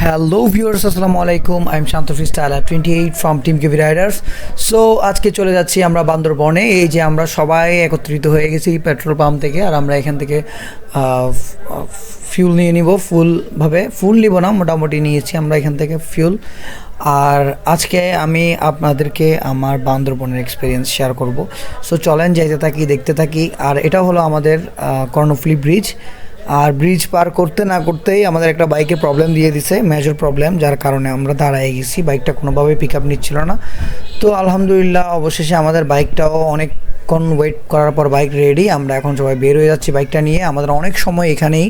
Hello viewers, আসসালামু আলাইকুম। I am Shanto freestyle 28 from team KV riders. So আজকে চলে যাচ্ছি আমরা বান্দরবনে। এই যে আমরা সবাই একত্রিত হয়ে গেছি পেট্রোল পাম্প থেকে, আর আমরা এখান থেকে ফিউল নিয়ে নিব। ফুল নিব না, মোটামুটি নিয়েছি আমরা এখান থেকে ফিউল। আর আজকে আমি আপনাদেরকে আমার বান্দরবনের এক্সপিরিয়েন্স শেয়ার করব। সো চলেন যাইতে থাকি, দেখতে থাকি। আর এটা হলো আমাদের কর্ণফুলী ব্রিজ। আর ব্রিজ পার করতে না করতেই আমাদের একটা বাইকে প্রবলেম দিয়ে দিছে, মেজর প্রবলেম, যার কারণে আমরা দাঁড়ায় গেছি। বাইকটা কোনোভাবেই পিক আপ নিচ্ছিল না। তো আলহামদুলিল্লাহ অবশেষে আমাদের বাইকটাও অনেকক্ষণ ওয়েট করার পর বাইক রেডি। আমরা এখন সবাই বের হয়ে যাচ্ছি বাইকটা নিয়ে। আমাদের অনেক সময় এখানেই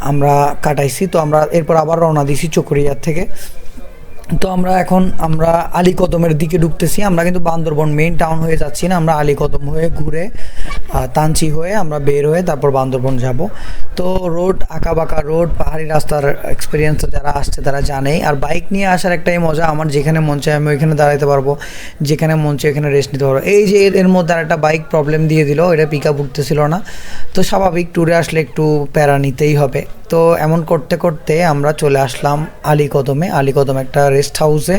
আমরা কাটাইছি। তো আমরা এরপর আবার রওনা দিছি চকরিয়ার থেকে। তো আমরা আলীকদমের দিকে ঢুকতেছি। আমরা কিন্তু বান্দরবন মেইন টাউন হয়ে যাচ্ছি না, আমরা আলীকদম হয়ে ঘুরে তানচি হয়ে আমরা বের হয়ে তারপর বান্দরবন যাব। তো রোড আঁকাবাঁকা রোড, পাহাড়ি রাস্তার এক্সপিরিয়েন্স যারা আসছে তারা জানেই। আর বাইক নিয়ে আসার একটাই মজা, আমার যেখানে মন চায় আমি ওইখানে দাঁড়াতে পারবো, যেখানে মন চায় ওইখানে রেস্ট নিতে পারবো। এই যে এর মধ্যে আর একটা বাইক প্রবলেম দিয়ে দিল, এটা পিক আপ উঠতেছিল না। তো স্বাভাবিক, ট্যুরে আসলে একটু প্যারা নিতেই হবে। তো এমন করতে করতে আমরা চলে আসলাম আলীকদমে। আলীকদম একটা রেস্ট হাউসে,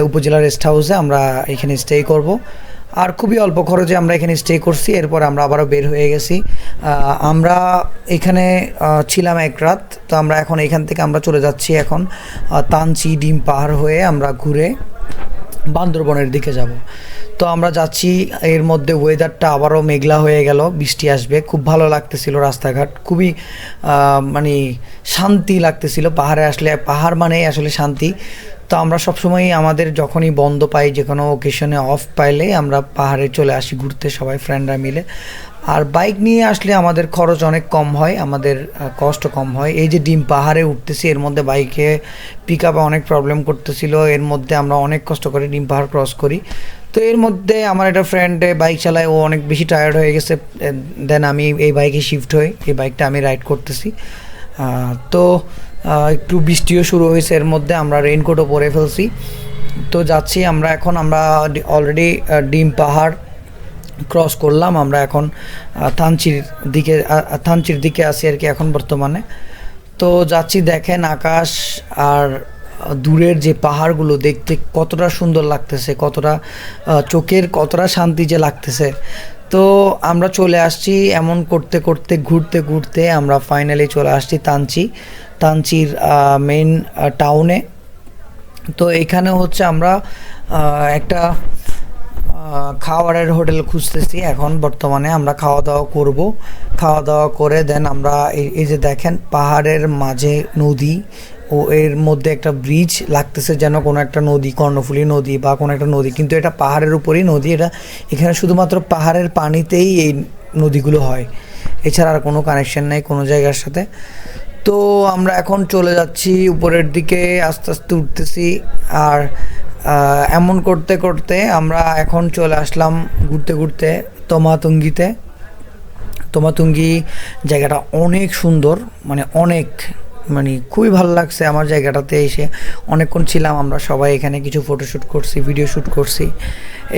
উপজেলা রেস্ট হাউসে আমরা এখানে স্টে করব। আর খুবই অল্প খরচে আমরা এখানে স্টে করছি। এরপর আমরা আবারও বের হয়ে গেছি। আমরা এখানে ছিলাম এক রাত। তো আমরা এখন এখান থেকে আমরা চলে যাচ্ছি এখন তানচি ডিম পাহাড় হয়ে আমরা ঘুরে বান্দরবনের দিকে যাব। তো আমরা যাচ্ছি, এর মধ্যে ওয়েদারটা আবারও মেঘলা হয়ে গেল, বৃষ্টি আসবে। খুব ভালো লাগতেছিল রাস্তাঘাট, খুবই মানে শান্তি লাগতেছিল। পাহাড়ে আসলে, পাহাড় মানেই আসলে শান্তি। তো আমরা সবসময় আমাদের যখনই বন্ধ পাই, যে কোনো ওকেশনে অফ পাইলে আমরা পাহাড়ে চলে আসি ঘুরতে সবাই ফ্রেন্ডরা মিলে। আর বাইক নিয়ে আসলে আমাদের খরচ অনেক কম হয়, আমাদের কষ্ট কম হয়। এই যে ডিম পাহাড়ে উঠতেছি, এর মধ্যে বাইকে পিক আপে অনেক প্রবলেম করতেছিল। এর মধ্যে আমরা অনেক কষ্ট করে ডিম পাহাড় ক্রস করি। তো এর মধ্যে আমার একটা ফ্রেন্ডে বাইক চালায়, ও অনেক বেশি টায়ার্ড হয়ে গেছে। দেন আমি এই বাইকে শিফট হই, এই বাইকটা আমি রাইড করতেছি। তো একটু বৃষ্টিও শুরু হয়েছে, এর মধ্যে আমরা রেইনকোটও পরে ফেলছি। তো যাচ্ছি আমরা অলরেডি ডিম পাহাড় ক্রস করলাম। আমরা এখন থানচির দিকে আছি আর কি এখন বর্তমানে। তো যাচ্ছি, দেখেন আকাশ আর দূরের যে পাহাড়গুলো দেখতে কতটা সুন্দর লাগতেছে, কতটা চোখের কতটা শান্তি যে লাগতেছে। তো আমরা চলে আসছি, এমন করতে করতে ঘুরতে ঘুরতে আমরা ফাইনালি চলে আসছি তানচির মেইন টাউনে। তো এখানে হচ্ছে আমরা একটা খাওয়ারের হোটেল খুঁজতেছি এখন বর্তমানে। আমরা খাওয়া দাওয়া করব, খাওয়া দাওয়া করে দেন আমরা এই যে দেখেন পাহাড়ের মাঝে নদী, ও এর মধ্যে একটা ব্রিজ লাগতেছে যেন কোনো একটা নদী, কর্ণফুলী নদী বা কোনো একটা নদী, কিন্তু এটা পাহাড়ের উপরেই নদী। এটা এখানে শুধুমাত্র পাহাড়ের পানিতেই এই নদীগুলো হয়, এছাড়া আর কোনো কানেকশন নেই কোনো জায়গার সাথে। তো আমরা এখন চলে যাচ্ছি উপরের দিকে, আস্তে আস্তে উঠতেছি। আর এমন করতে করতে আমরা এখন চলে আসলাম ঘুরতে ঘুরতে তোমাতুঙ্গি জায়গাটা অনেক সুন্দর, মানে খুবই ভালো লাগছে আমার জায়গাটাতে এসে। অনেকক্ষণ ছিলাম আমরা সবাই এখানে, কিছু ফটোশ্যুট করছি, ভিডিও শ্যুট করছি।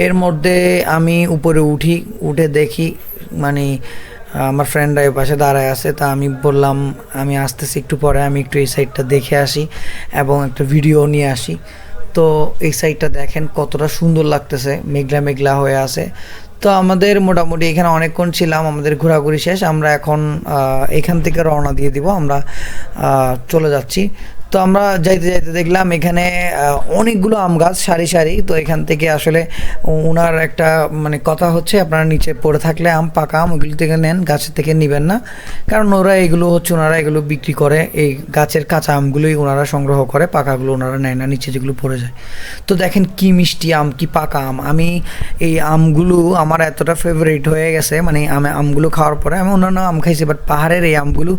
এর মধ্যে আমি উপরে উঠে দেখি মানে আমার ফ্রেন্ডরা এই পাশে দাঁড়ায় আছে। তা আমি বললাম আমি আসতেছি একটু পরে, আমি একটু এই সাইডটা দেখে আসি এবং একটা ভিডিও নিয়ে আসি। তো এই সাইডটা দেখেন কতটা সুন্দর লাগতেছে, মেঘলা মেঘলা হয়ে আছে। তো আমাদের মোটামুটি এখানে অনেকক্ষণ ছিলাম, আমাদের ঘোরাঘুরি শেষ। আমরা এখন এখান থেকে রওনা দিয়ে দিব, আমরা চলে যাচ্ছি। তো আমরা যাইতে যাইতে দেখলাম এখানে অনেকগুলো আম গাছ সারি সারি। তো এখান থেকে আসলে ওনার একটা মানে কথা হচ্ছে, আপনারা নিচে পড়ে থাকলে আম, পাকা আম, ওইগুলো থেকে নেন, গাছের থেকে নেবেন না। কারণ ওনারা এগুলো বিক্রি করে, এই গাছের কাঁচা আমগুলোই ওনারা সংগ্রহ করে, পাকাগুলো ওনারা নেয় না, নিচে যেগুলো পড়ে যায়। তো দেখেন কি মিষ্টি আম, কি পাকা আম। আমি এই আমগুলো আমার এতটা ফেভারিট হয়ে গেছে, মানে আমগুলো খাওয়ার পরে আমি অন্যান্য আম খাইছি, বাট পাহাড়ের এই আমগুলো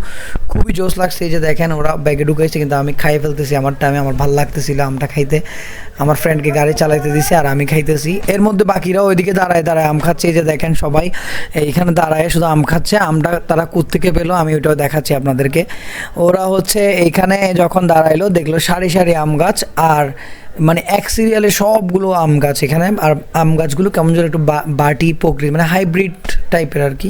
খুবই জোস লাগছে। এই যে দেখেন ওরা ব্যাগে ঢুকাইছে, কিন্তু আমি খাই ফেলতেছি আমার টাইমে, আমার ভালো লাগতেছিল আমটা খাইতে। আমার ফ্রেন্ডকে গাড়ি চালাইতে দিছে আর আমি খাইতেছি। এর মধ্যে বাকিরাও ওইদিকে দাঁড়ায় দাঁড়ায় আম খাচ্ছে। এই যে দেখেন সবাই এইখানে দাঁড়ায় শুধু আম খাচ্ছে। আমটা তারা কোত্থেকে পেলো আমি ওইটাও দেখাচ্ছি আপনাদেরকে। ওরা হচ্ছে এইখানে যখন দাঁড়াইলো দেখলো সারি সারি আম গাছ, আর মানে এক সিরিয়ালে সবগুলো আম গাছ এখানে। আর আম গাছগুলো কেমন যেন একটু বাটি প্রকৃতি, মানে হাইব্রিড টাইপের আর কি।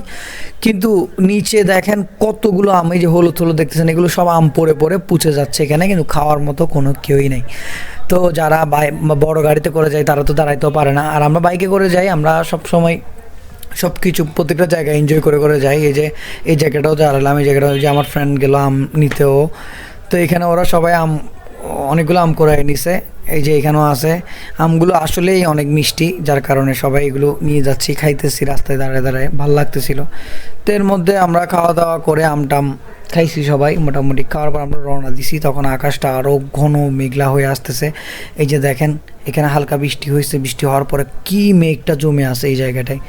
কিন্তু নিচে দেখেন কতগুলো আম, এই যে হলুদ হলুদ দেখতেছেন, এগুলো সব আম পড়ে পড়ে পুচে যাচ্ছে এখানে, কিন্তু খাওয়ার মতো কোনো কেউই নেই। তো যারা বড় গাড়িতে করে যায় তারা তো দাঁড়াইতেও পারে না, আর আমরা বাইকে করে যাই, আমরা সব সময় সব কিছু প্রত্যেকটা জায়গায় এনজয় করে করে যাই। এই যে এই জায়গাটাও দাঁড়ালাম, এই জায়গাটা যে আমার ফ্রেন্ড গেল আম নিতেও। তো এখানে ওরা সবাই অনেকগুলো আম করে নিছে। এই যে এখানেও আছে, আমগুলো আসলেই অনেক মিষ্টি, যার কারণে সবাই এগুলো নিয়ে যাচ্ছি, খাইতেছি রাস্তায় দাঁড়ায় দাঁড়ায়, ভালো লাগতেছিল। তো এর মধ্যে আমরা খাওয়া দাওয়া করে আমটাম খাইছি সবাই মোটামুটি। খাওয়ার পর আমরা রওনা দিছি, তখন আকাশটা আরও ঘন মেঘলা হয়ে আসতেছে। এই যে দেখেন এখানে হালকা বৃষ্টি হয়েছে, বৃষ্টি হওয়ার পরে কি মেঘটা জমে আছে এই জায়গাটায়,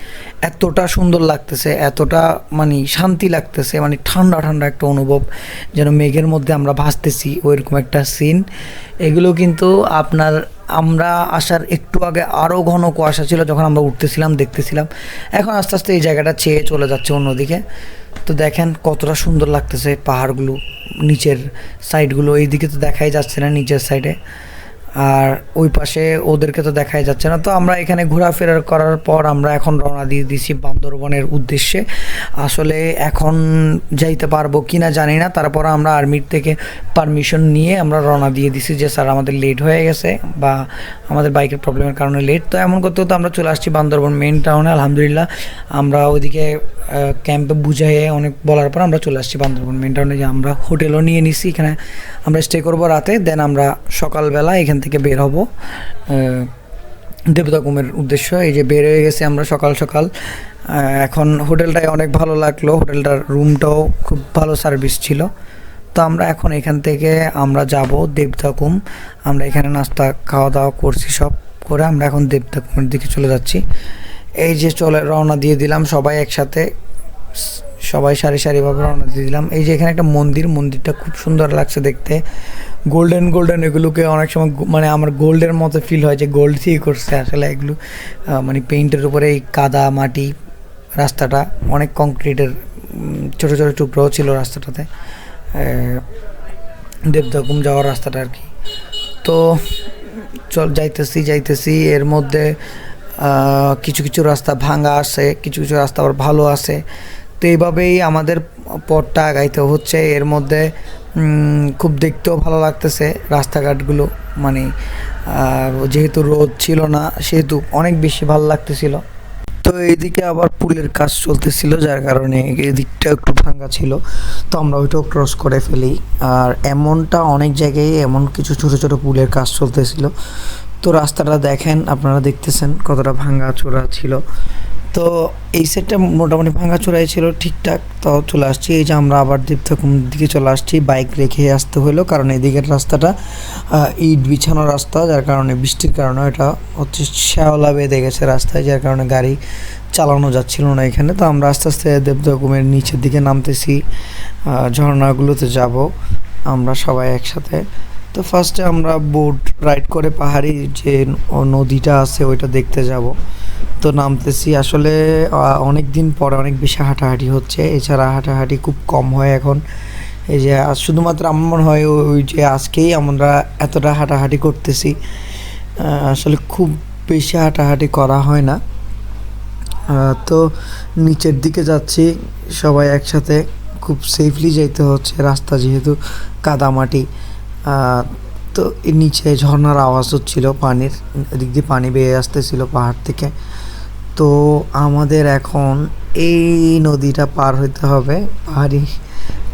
এতটা সুন্দর লাগতেছে, এতটা মানে শান্তি লাগতেছে, মানে ঠান্ডা ঠান্ডা একটা অনুভব, যেন মেঘের মধ্যে আমরা ভাসতেছি, ওইরকম একটা সিন। এগুলো কিন্তু আপনার আমরা আসার একটু আগে আরও ঘন কুয়াশা ছিল, যখন আমরা উঠতেছিলাম দেখতেছিলাম। এখন আস্তে আস্তে এই জায়গাটা ছেয়ে চলে যাচ্ছে অন্যদিকে। তো দেখেন কতটা সুন্দর লাগতেছে পাহাড়গুলো, নিচের সাইডগুলো, এইদিকে তো দেখাই যাচ্ছে না নিচের সাইডে, আর ওই পাশে ওদেরকে তো দেখাই যাচ্ছে না। তো আমরা এখানে ঘোরাফেরা করার পর আমরা এখন রওনা দিয়ে দিছি বান্দরবনের উদ্দেশ্যে। আসলে এখন যাইতে পারবো কি না জানি না, তারপর আমরা আর্মির থেকে পারমিশন নিয়ে আমরা রওনা দিয়ে দিছি যে স্যার আমাদের লেট হয়ে গেছে, বা আমাদের বাইকের প্রবলেমের কারণে লেট। তো এমন করতে হতো আমরা চলে আসছি বান্দরবন মেইন টাউনে। আলহামদুলিল্লাহ আমরা ওইদিকে ক্যাম্পে বুঝাইয়ে অনেক বলার পর আমরা চলে আসছি বান্দরবন মেইন টাউনে, যে আমরা হোটেলও নিয়ে নিছি, এখানে আমরা স্টে করবো রাতে, দেন আমরা সকালবেলা এখান থেকে বের হব দেবতাকুমের উদ্দেশ্য। এই যে বের হয়ে গেছি আমরা সকাল সকাল। এখন হোটেলটায় অনেক ভালো লাগলো, হোটেলটার রুমটাও খুব ভালো সার্ভিস ছিল। তো আমরা এখন এখান থেকে আমরা যাব দেবতাকুম। আমরা এখানে নাস্তা খাওয়া দাওয়া করছি, সব করে আমরা এখন দেবতাকুমের দিকে চলে যাচ্ছি। এই যে চলে রওনা দিয়ে দিলাম সবাই একসাথে, সবাই সারি সারিভাবে রওনা দিয়ে দিলাম। এই যে এখানে একটা মন্দিরটা খুব সুন্দর লাগছে দেখতে, গোল্ডেন গোল্ডেন, এগুলোকে অনেক সময় মানে আমার গোল্ডের মতো ফিল হয়, যে গোল্ড দিয়ে করছে আসলে এগুলো, মানে পেইন্টের উপরে এই কাদা মাটি, রাস্তাটা অনেক কংক্রিটের, ছোটো ছোটো টুকরোও ছিল রাস্তাটাতে, দেবদাকুম যাওয়ার রাস্তাটা আর কি। তো যাইতেছি এর মধ্যে কিছু কিছু রাস্তা ভাঙা আছে, কিছু কিছু রাস্তা আবার ভালো আছে। তো এইভাবেই আমাদের পথটা আগাইতে হচ্ছে। এর মধ্যে খুব দেখতেও ভালো লাগতেছে রাস্তাঘাটগুলো, মানে যেহেতু রোদ ছিল না সেহেতু অনেক বেশি ভালো লাগতেছিল। তো এইদিকে আবার পুলের কাজ চলতেছিল, যার কারণে এদিকটা একটু ভাঙা ছিল, তো আমরা ওইটাও ক্রস করে ফেলি। আর এমনটা অনেক জায়গায় এমন কিছু ছোট ছোট পুলের কাজ চলতেছিল। তো রাস্তাটা দেখেন, আপনারা দেখতেছেন কতটা ভাঙা চোরা ছিল। তো এই সাইডটা মোটামুটি ভাঙা চোরাই ছিল ঠিকঠাক। তো চলে আসছি, এই যে আমরা আবার দেবতাকুম দিকে চলে আসছি, বাইক রেখে আসতে হলো, কারণ এদিকের রাস্তাটা ইট বিছানো রাস্তা, যার কারণে বৃষ্টির কারণে এটা হচ্ছে শ্যাওলা বেঁধে গেছে রাস্তায়, যার কারণে গাড়ি চালানো যাচ্ছিল না এখানে। তো আমরা আস্তে আস্তে দেবতাকুমের নিচের দিকে নামতেছি, ঝর্ণাগুলোতে যাব আমরা সবাই একসাথে। তো ফার্স্টে আমরা বোট রাইড করে পাহাড়ি যে নদীটা আছে ওইটা দেখতে যাব। তো নামতেছি, আসলে অনেক দিন পরে অনেক বেশি হাঁটাহাঁটি হচ্ছে, এছাড়া হাঁটাহাঁটি খুব কম হয় এখন। এই যে শুধুমাত্র আমার মনে হয় ওই যে আজকেই আমরা এতটা হাঁটাহাঁটি করতেছি, আসলে খুব বেশি হাঁটাহাঁটি করা হয় না। তো নিচের দিকে যাচ্ছি সবাই একসাথে, খুব সেফলি যেতে হচ্ছে, রাস্তা যেহেতু কাদামাটি। তো এর নিচে ঝর্ণার আওয়াজ হচ্ছিল, পানির দিক দিয়ে পানি বেয়ে আসতেছিল পাহাড় থেকে। তো আমাদের এখন এই নদীটা পার হইতে হবে,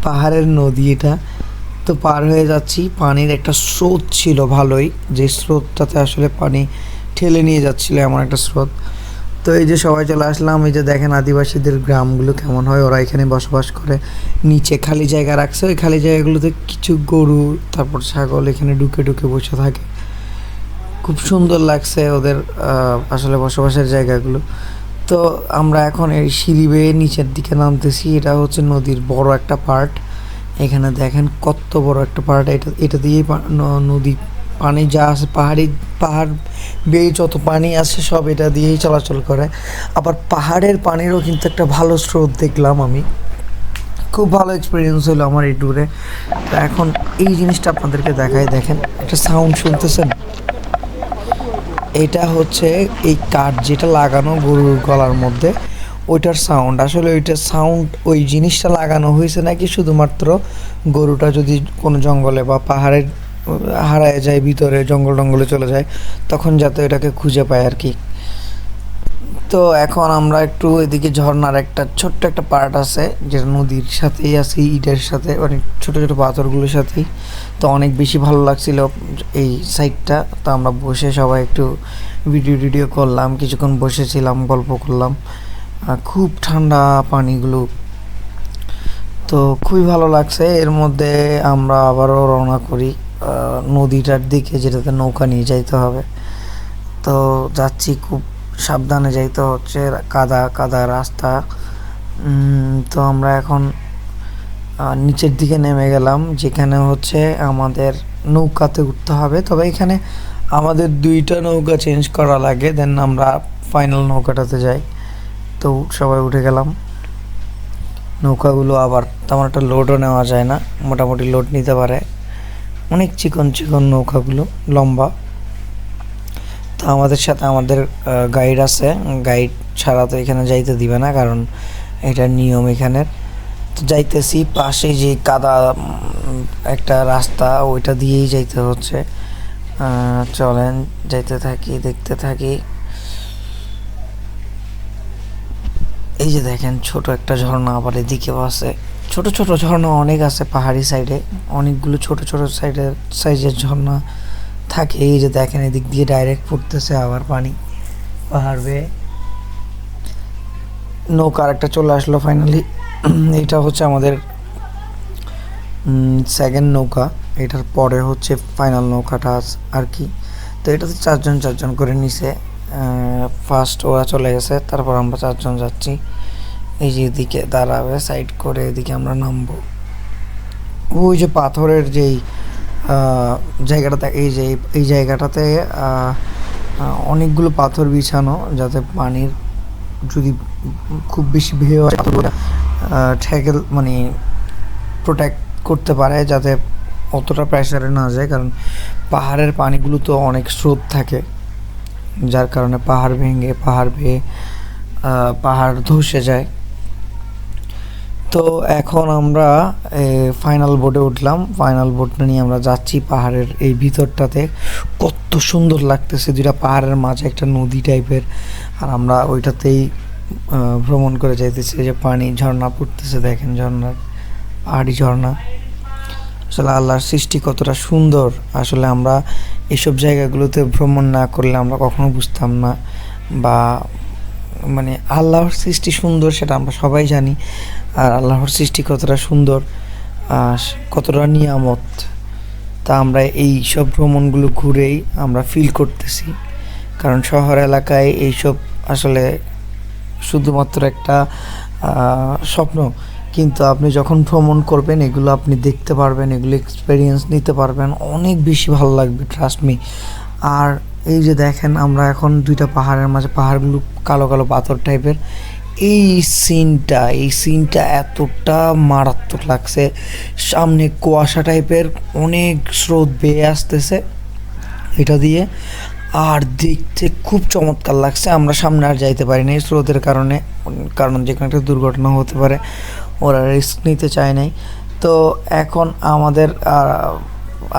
পাহাড়ের নদী এটা। তো পার হয়ে যাচ্ছি, পানির একটা স্রোত ছিল ভালোই, যে স্রোতটাতে আসলে পানি ঠেলে নিয়ে যাচ্ছিল, এমন একটা স্রোত। তো এই যে সবাই চলে আসলাম, এই যে দেখেন আদিবাসীদের গ্রামগুলো কেমন হয়, ওরা এখানে বসবাস করে। নিচে খালি জায়গা রাখছে, ওই খালি জায়গাগুলোতে কিছু গরু তারপর ছাগল এখানে ঢুকে ঢুকে বসে থাকে, খুব সুন্দর লাগছে ওদের আসলে বসবাসের জায়গাগুলো। তো আমরা এখন এই সিঁড়ি বেয়ে নিচের দিকে নামতেছি, এটা হচ্ছে নদীর বড় একটা পার্ট। এখানে দেখেন কত বড় একটা পার্ট, এটা দিয়েই নদী পানি যা আছে, পাহাড় বেয়ে যত পানি আসে সব এটা দিয়েই চলাচল করে। আবার পাহাড়ের পানিরও কিন্তু একটা ভালো স্রোত দেখলাম আমি, খুব ভালো এক্সপিরিয়েন্স হলো আমার এই ট্যুরে। তো এখন এই জিনিসটা আপনাদেরকে দেখাই, দেখেন একটা সাউন্ড শুনতেছেন, এটা হচ্ছে এই কাঠ যেটা লাগানো গরুর গলার মধ্যে, ওইটার সাউন্ড। আসলে ওইটার সাউন্ড, ওই জিনিসটা লাগানো হয়েছে নাকি শুধুমাত্র গরুটা যদি কোনো জঙ্গলে বা পাহাড়ে হারায় যায়, ভিতরে জঙ্গল টঙ্গলে চলে যায়, তখন যাতে এটাকে খুঁজে পায় আর কি। তো এখন আমরা একটু এদিকে ঝর্ণার একটা ছোট্ট একটা পার্ট আছে যেটা নদীর সাথেই আছে, ইটের সাথে, মানে ছোট ছোট পাথরগুলোর সাথেই। তো অনেক বেশি ভালো লাগছিল এই সাইডটা। তো আমরা বসে সবাই একটু ভিডিও টিডিও করলাম, কিছুক্ষণ বসেছিলাম, গল্প করলাম। খুব ঠান্ডা পানিগুলো, তো খুবই ভালো লাগছে। এর মধ্যে আমরা আবারও রওনা করি নদীটার দিকে, যেটাতে নৌকা নিয়ে যাইতে হবে। তো যাচ্ছি, খুব সাবধানে যাইতে হচ্ছে, কাদা কাদা রাস্তা। তো আমরা এখন নিচের দিকে নেমে গেলাম, যেখানে হচ্ছে আমাদের নৌকাতে উঠতে হবে। তবে এখানে আমাদের দুইটা নৌকা চেঞ্জ করা লাগে, দেন আমরা ফাইনাল নৌকাটাতে যাই। তো সবাই উঠে গেলাম। নৌকাগুলো আবার তেমন একটা লোডও নেওয়া যায় না, মোটামুটি লোড নিতে পারে। অনেক চিকন চিকন নৌকাগুলো, লম্বা। তো আমাদের সাথে আমাদের গাইড আছে, গাইড ছাড়া তো এখানে যাইতে দিবে না, কারণ এটা নিয়ম এখানের। তো যাইতেছি, পাশে যে কাদা একটা রাস্তা, ওইটা দিয়েই যাইতে হচ্ছে। চলেন যাইতে থাকি, দেখতে থাকি। এই যে দেখেন ছোট একটা ঝর্ণা, আবার এদিকেও আছে। ছোট ছোট ঝর্ণা অনেক আছে পাহাড়ি সাইডে, অনেকগুলো ছোট ছোট সাইজের ঝর্ণা থাকে। এই যে দেখেন এদিক দিয়ে ডাইরেক্ট পড়তেছে আবার পানি পাহাড় বেয়ে। নৌকা একটা চলে আসলো ফাইনালি। এইটা হচ্ছে আমাদের সেকেন্ড নৌকা, এটার পরে হচ্ছে ফাইনাল নৌকাটা আর কি। তো এটাতে চারজন চারজন করে নিছে। ফার্স্ট ওরা চলে গেছে, তারপর আমরা চারজন যাচ্ছি। এই যে এদিকে দাঁড়াবে সাইড করে, এদিকে আমরা নামবো। ওই যে পাথরের যেই জায়গাটা, এই জায়গাটাতে অনেকগুলো পাথর বিছানো, যাতে পানির যদি খুব বেশি ভেউ হয় ঠেকেল মানে প্রোটেক্ট করতে পারে, যাতে অতটা প্রেসারে না যায়। কারণ পাহাড়ের পানিগুলো তো অনেক স্রোত থাকে, যার কারণে পাহাড় ভেঙে পাহাড় বেয়ে পাহাড় ধসে যায়। তো এখন আমরা ফাইনাল বোটে উঠলাম। ফাইনাল বোটটা নিয়ে আমরা যাচ্ছি পাহাড়ের এই ভিতরটাতে। কত সুন্দর লাগতেছে, দুইটা পাহাড়ের মাঝে একটা নদী টাইপের, আর আমরা ওইটাতেই ভ্রমণ করে যাইতেছি। যে পানি ঝর্ণা পড়তেছে, দেখেন ঝর্ণার, পাহাড়ি ঝর্ণা। আসলে আল্লাহর সৃষ্টি কতটা সুন্দর, আসলে আমরা এসব জায়গাগুলোতে ভ্রমণ না করলে আমরা কখনো বুঝতাম না। বা মানে আল্লাহর সৃষ্টি সুন্দর সেটা আমরা সবাই জানি, আর আল্লাহর সৃষ্টি কতটা সুন্দর, কতটা নিয়ামত, তা আমরা এই সব ভ্রমণগুলো ঘুরেই আমরা ফিল করতেছি। কারণ শহর এলাকায় এইসব আসলে শুধুমাত্র একটা স্বপ্ন, কিন্তু আপনি যখন ভ্রমণ করবেন এগুলো আপনি দেখতে পারবেন, এগুলো এক্সপিরিয়েন্স নিতে পারবেন, অনেক বেশি ভালো লাগবে, ট্রাস্ট মি। আর এই যে দেখেন আমরা এখন দুইটা পাহাড়ের মাঝে, পাহাড়গুলো কালো কালো পাথর টাইপের। এই সিনটা এতটা মারাত্মক লাগছে। সামনে কুয়াশা টাইপের অনেক স্রোত বেয়ে আসতেছে এটা দিয়ে, আর দেখতে খুব চমৎকার লাগছে। আমরা সামনে আর যাইতে পারি নাই স্রোতের কারণে, কারণ যেখানে একটা দুর্ঘটনা হতে পারে, ওরা রিস্ক নিতে চায় নাই। তো এখন আমাদের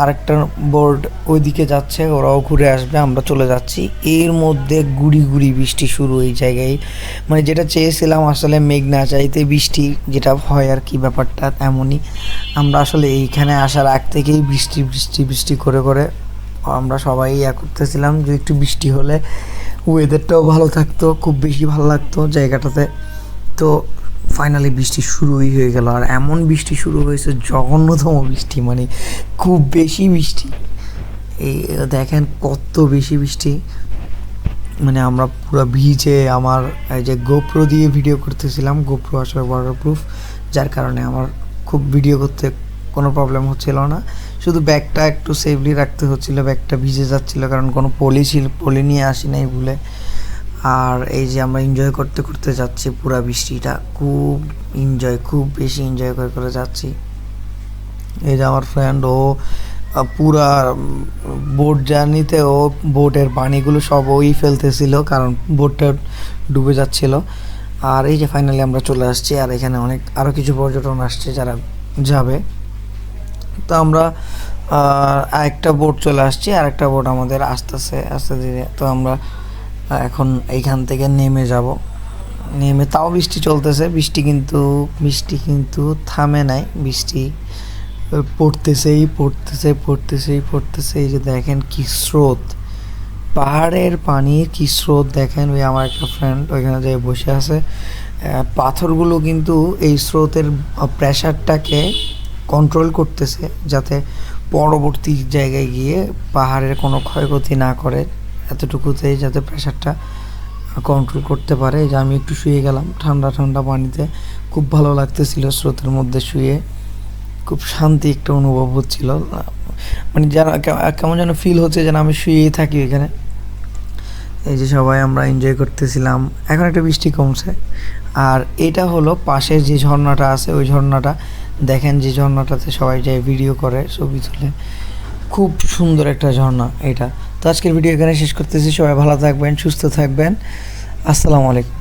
আরেকটা বোর্ড ওইদিকে যাচ্ছে, ওরাও ঘুরে আসবে, আমরা চলে যাচ্ছি। এর মধ্যে গুড়ি গুড়ি বৃষ্টি শুরু এই জায়গায়, মানে যেটা চেয়েছিলাম আসলে মেঘ না চাইতে বৃষ্টি যেটা হয় আর কি, ব্যাপারটা এমনই। আমরা আসলে এইখানে আসার আগ থেকেই বৃষ্টি বৃষ্টি বৃষ্টি করে করে আমরা সবাই করতেছিলাম যে একটু বৃষ্টি হলে ওয়েদারটাও ভালো থাকতো, খুব বেশি ভালো লাগতো জায়গাটাতে। তো ফাইনালি বৃষ্টি শুরুই হয়ে গেল, আর এমন বৃষ্টি শুরু হয়েছে, জঘন্যতম বৃষ্টি, মানে খুব বেশি বৃষ্টি। এই দেখেন কত বেশি বৃষ্টি, মানে আমরা পুরো ভিজে। আমার এই যে গোপ্রো দিয়ে ভিডিও করতেছিলাম, গোপ্রো আসলে ওয়াটারপ্রুফ, যার কারণে আমার খুব ভিডিও করতে কোনো প্রবলেম হচ্ছিল না। শুধু ব্যাগটা একটু সেফলি রাখতে হচ্ছিলো, ব্যাগটা ভিজে যাচ্ছিলো, কারণ কোনো পলি নিয়ে আসি নাই ভুলে। আর এই যে আমরা এনজয় করতে করতে যাচ্ছি পুরা বৃষ্টিটা, খুব বেশি এনজয় করে করে যাচ্ছি। এই যে আমার ফ্রেন্ড, ও পুরা বোট জার্নিতে ও বোটের পানিগুলো সব ওই ফেলতেছিল, কারণ বোটটা ডুবে যাচ্ছিল। আর এই যে ফাইনালি আমরা চলে আসছি, আর এখানে অনেক আরও কিছু পর্যটন আসছে যারা যাবে। তো আমরা আরেকটা বোট চলে আসছি, আরেকটা বোট আমাদের আসতেছে আস্তে ধীরে। তো আমরা এখন এইখান থেকে নেমে যাব। নেমে তাও বৃষ্টি চলতেছে, বৃষ্টি কিন্তু থামে নাই। বৃষ্টি পড়তেছে। এই যে দেখেন কি স্রোত, পাহাড়ের পানির কি স্রোত দেখেন। ওই আমার একটা ফ্রেন্ড ওইখানে যেয়ে বসে আছে। পাথরগুলো কিন্তু এই স্রোতের প্রেশারটাকে কন্ট্রোল করতেছে, যাতে পরবর্তী জায়গায় গিয়ে পাহাড়ের কোনো ক্ষয়ক্ষতি না করে, এতটুকুতেই যাতে প্রেশারটা কন্ট্রোল করতে পারে। যে আমি একটু শুয়ে গেলাম ঠান্ডা ঠান্ডা পানিতে, খুব ভালো লাগতেছিল স্রোতের মধ্যে শুয়ে, খুব শান্তি একটা অনুভব হচ্ছিল। মানে যেন কেমন যেন ফিল হচ্ছে যেন আমি শুয়েই থাকি এখানে। এই যে সবাই আমরা এনজয় করতেছিলাম। এখন একটা বৃষ্টি কমছে। আর এটা হলো পাশের যে ঝর্ণাটা আছে, ওই ঝর্ণাটা দেখেন, যে ঝর্ণাটাতে সবাই যায় ভিডিও করে, ছবি তুলে। খুব সুন্দর একটা ঝর্ণা এটা। তো আজকের ভিডিও এখানে শেষ করতেছি। সবাই ভালো থাকবেন, সুস্থ থাকবেন। আসসালামু আলাইকুম।